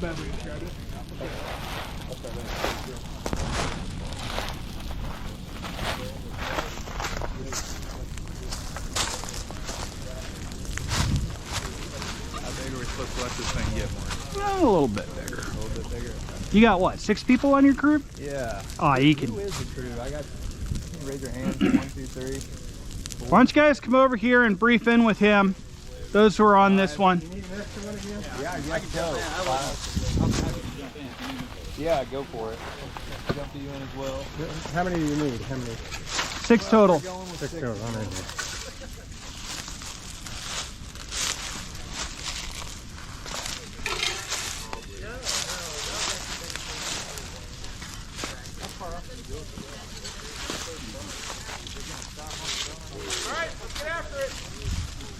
bad way you described it. How big are we supposed to let this thing get more? A little bit bigger. A little bit bigger. You got what, 6 people on your crew? Yeah. Oh, you can. Who is the crew? I got. Raise your hands. 1, 2, 3. 4. Why don't you guys come over here and brief in with him? Those who are on this one. Yeah, you have to go. Yeah, go for it. Jump you in as well. How many do you need? How many? 6 total. 6 total. I'm right here.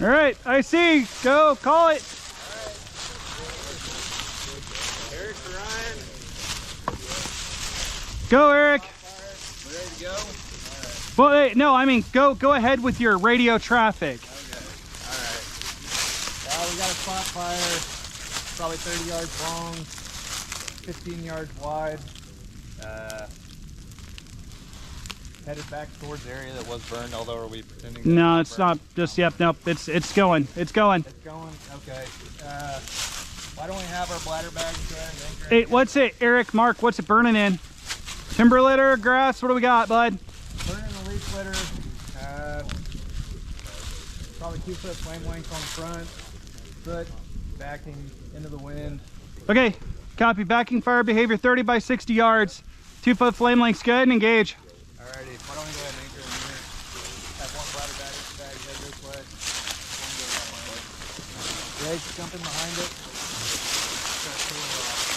All right, I see. Go, call it. Eric, Ryan. Go, Eric. We ready to go? Well, hey, no, I mean, go ahead with your radio traffic. Okay. All right. We got a spot fire, probably 30 yards long, 15 yards wide. Headed back towards the area that was burned, although are we pretending that No, it's not just yep. Nope, it's going. It's going. It's going. Okay. Why don't we have our bladder bags go ahead and anchor? Hey, what's it, Eric? Mark, what's it burning in? Timber litter, grass. What do we got, bud? Burning the leaf litter. Probably 2 foot flame length on the front. Foot backing into the wind. Okay, copy. Backing fire behavior 30 by 60 yards. 2 foot flame length's good and engage. Alrighty, why don't we go ahead and anchor in here? Have one bladder bag head this way. One go that way. Jake's jumping behind it. Start pulling it off.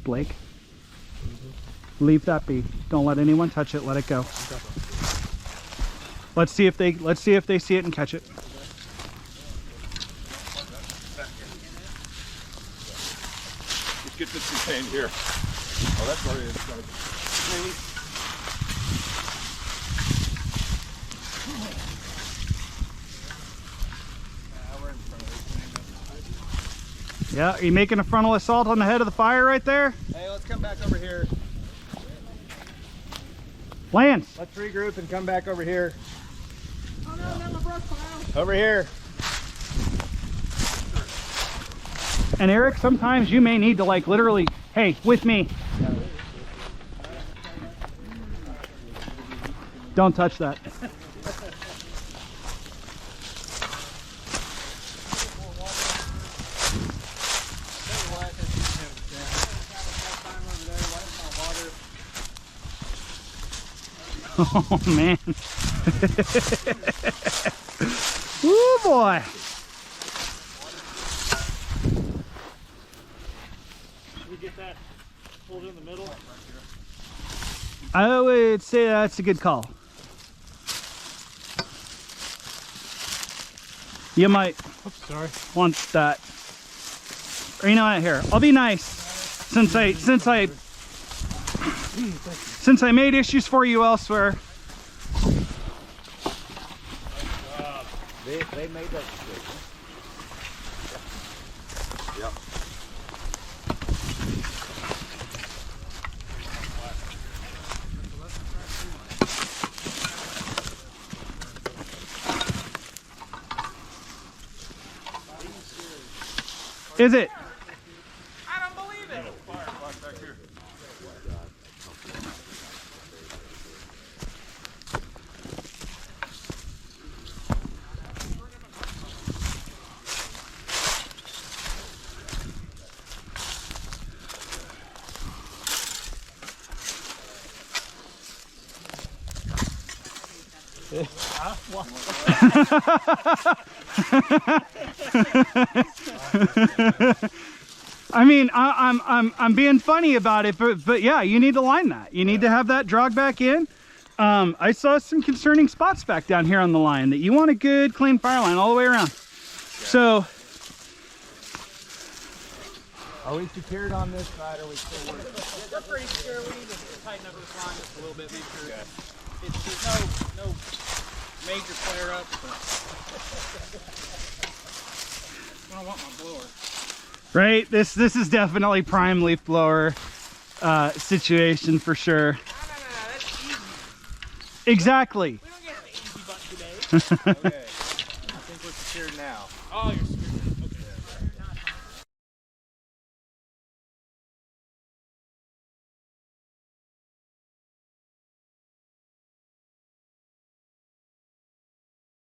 Blake, leave that be. Don't let anyone touch it. Let it go. Let's see if they see it and catch it. Let's get this contained here. Oh, that's already inside. Yeah, are you making a frontal assault on the head of the fire right there? Hey, let's come back over here. Lance. Let's regroup and come back over here. Oh no, not my brush pile. Over here. And Eric, sometimes you may need to like literally, hey, with me. Don't touch that. Oh man. Woo boy. Should we get that pulled in the middle? I would say that's a good call. You might want that. Or you know what, here, I'll be nice since I made issues for you elsewhere. They made that decision. Yep. Is it? I don't believe it. Fire back here. I mean, I'm being funny about it, but yeah, you need to line that. You need to have that drag back in. I saw some concerning spots back down here on the line that you want a good clean fire line all the way around. So, Are we secured on this side, or are we still working? We're pretty secure. We need to tighten up this line just a little bit, make sure there's no major flare up. I don't want my blower. right, this is definitely prime leaf blower situation for sure. No, that's easy. Exactly. We don't get an easy button today. Okay. I think we're secured now. Oh, you're